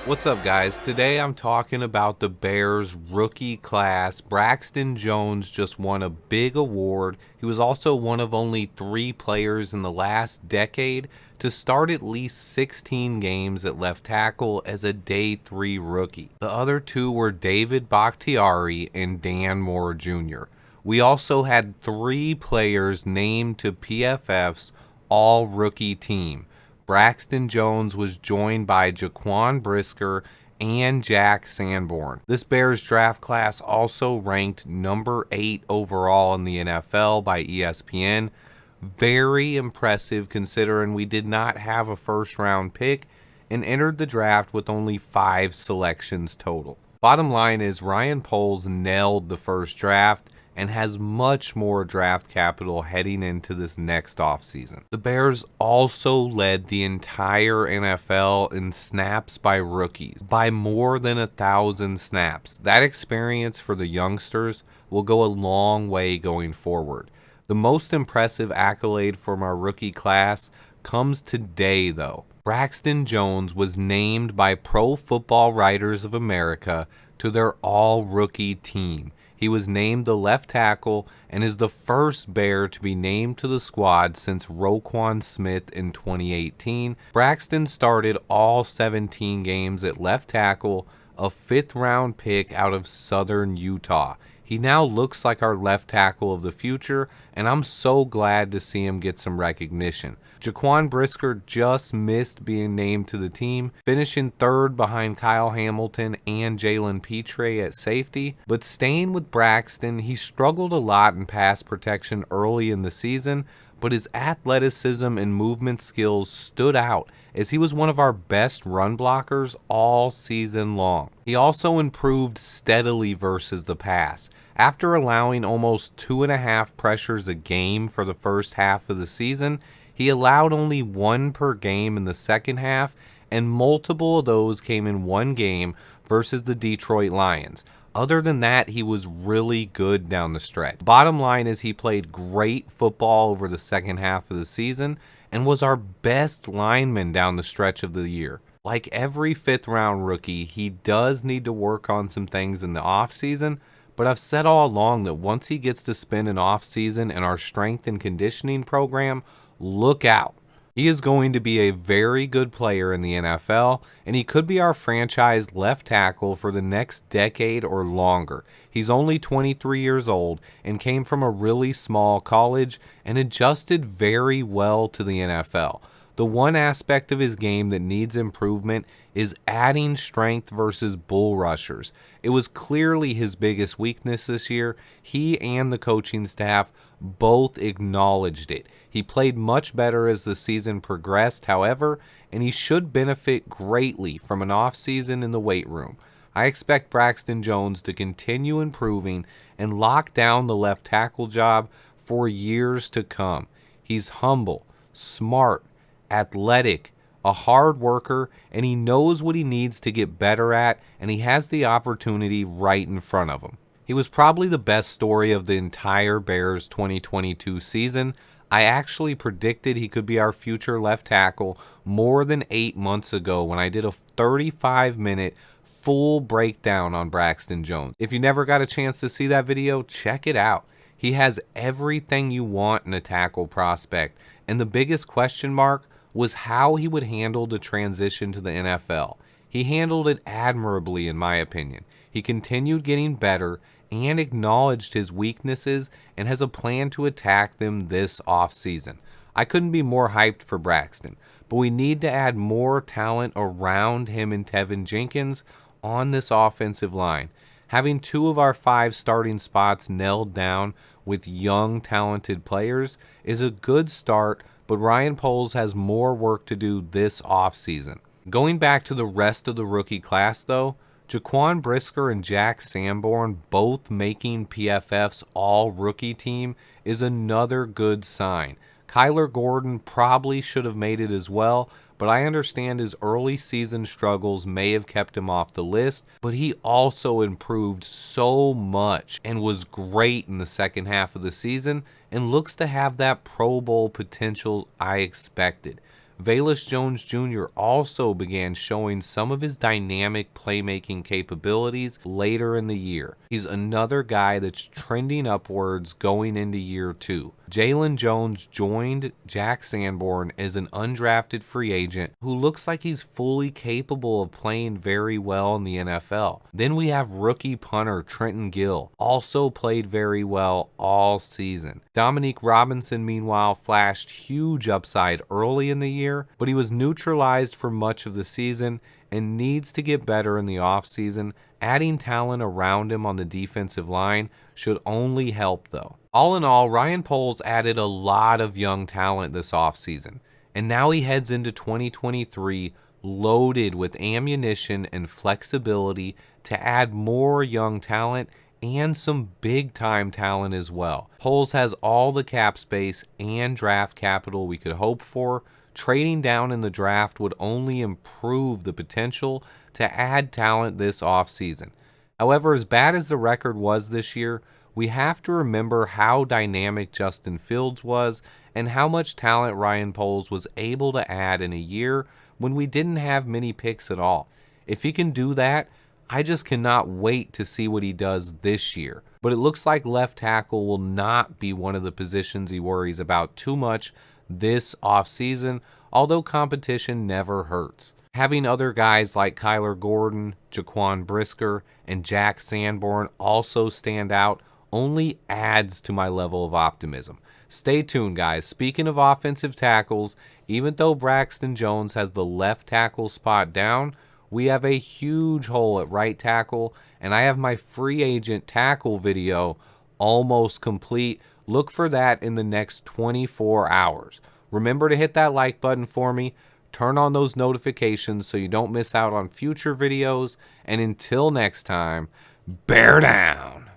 What's up, guys? Today I'm talking about the Bears rookie class. Braxton Jones just won a big award. He was also one of only 3 players in the last decade to start at least 16 games at left tackle as a day 3 rookie. The other 2 were David Bakhtiari and Dan Moore Jr. We also had 3 players named to PFF's all rookie team. Braxton Jones was joined by Jaquan Brisker and Jack Sanborn. This Bears draft class also ranked number 8 overall in the NFL by ESPN. Very impressive considering we did not have a first round pick and entered the draft with only 5 selections total. Bottom line is Ryan Poles nailed the first draft and has much more draft capital heading into this next offseason. The Bears also led the entire NFL in snaps by rookies by more than 1,000 snaps. That experience for the youngsters will go a long way going forward. The most impressive accolade from our rookie class comes today, though. Braxton Jones was named by Pro Football Writers of America to their all-rookie team. He was named the left tackle and is the first Bear to be named to the squad since Roquan Smith in 2018. Braxton started all 17 games at left tackle, a 5th-round pick out of Southern Utah. He now looks like our left tackle of the future, and I'm so glad to see him get some recognition. Jaquan Brisker just missed being named to the team, finishing 3rd behind Kyle Hamilton and Jalen Petre at safety. But staying with Braxton, he struggled a lot in pass protection early in the season, but his athleticism and movement skills stood out as he was one of our best run blockers all season long. He also improved steadily versus the pass. After allowing almost 2.5 pressures a game for the first half of the season, he allowed only 1 per game in the second half, and multiple of those came in one game versus the Detroit Lions. Other than that, he was really good down the stretch. Bottom line is he played great football over the second half of the season and was our best lineman down the stretch of the year. Like every 5th-round rookie, he does need to work on some things in the offseason, but I've said all along that once he gets to spend an offseason in our strength and conditioning program, look out. He is going to be a very good player in the NFL, and he could be our franchise left tackle for the next decade or longer. He's only 23 years old and came from a really small college and adjusted very well to the NFL. The one aspect of his game that needs improvement is adding strength versus bull rushers. It was clearly his biggest weakness this year. He and the coaching staff both acknowledged it. He played much better as the season progressed, however, and he should benefit greatly from an offseason in the weight room. I expect Braxton Jones to continue improving and lock down the left tackle job for years to come. He's humble, smart, athletic, a hard worker, and he knows what he needs to get better at, and he has the opportunity right in front of him. He was probably the best story of the entire Bears 2022 season. I actually predicted he could be our future left tackle more than 8 months ago when I did a 35-minute full breakdown on Braxton Jones. If you never got a chance to see that video, check it out. He has everything you want in a tackle prospect, and the biggest question mark was how he would handle the transition to the NFL. He handled it admirably, in my opinion. He continued getting better and acknowledged his weaknesses and has a plan to attack them this offseason. I couldn't be more hyped for Braxton, but we need to add more talent around him and Tevin Jenkins on this offensive line. Having 2 of our 5 starting spots nailed down with young, talented players is a good start, but Ryan Poles has more work to do this offseason. Going back to the rest of the rookie class, though, Jaquan Brisker and Jack Sanborn both making PFF's all-rookie team is another good sign. Kyler Gordon probably should have made it as well, but I understand his early season struggles may have kept him off the list, but he also improved so much and was great in the second half of the season and looks to have that Pro Bowl potential I expected. Velus Jones Jr. also began showing some of his dynamic playmaking capabilities later in the year. He's another guy that's trending upwards going into year 2. Jalen Jones joined Jack Sanborn as an undrafted free agent who looks like he's fully capable of playing very well in the NFL. Then we have rookie punter Trenton Gill, also played very well all season. Dominique Robinson, meanwhile, flashed huge upside early in the year, but he was neutralized for much of the season and needs to get better in the offseason. Adding talent around him on the defensive line should only help, though. All in all, Ryan Poles added a lot of young talent this offseason, and now he heads into 2023 loaded with ammunition and flexibility to add more young talent and some big-time talent as well. Poles has all the cap space and draft capital we could hope for. Trading down in the draft would only improve the potential to add talent this offseason. However, as bad as the record was this year, we have to remember how dynamic Justin Fields was and how much talent Ryan Poles was able to add in a year when we didn't have many picks at all. If he can do that, I just cannot wait to see what he does this year. But it looks like left tackle will not be one of the positions he worries about too much this offseason, although competition never hurts. Having other guys like Kyler Gordon, Jaquan Brisker, and Jack Sanborn also stand out only adds to my level of optimism. Stay tuned, guys. Speaking of offensive tackles, even though Braxton Jones has the left tackle spot down, we have a huge hole at right tackle, and I have my free agent tackle video almost complete. Look for that in the next 24 hours. Remember to hit that like button for me. Turn on those notifications so you don't miss out on future videos. And until next time, bear down.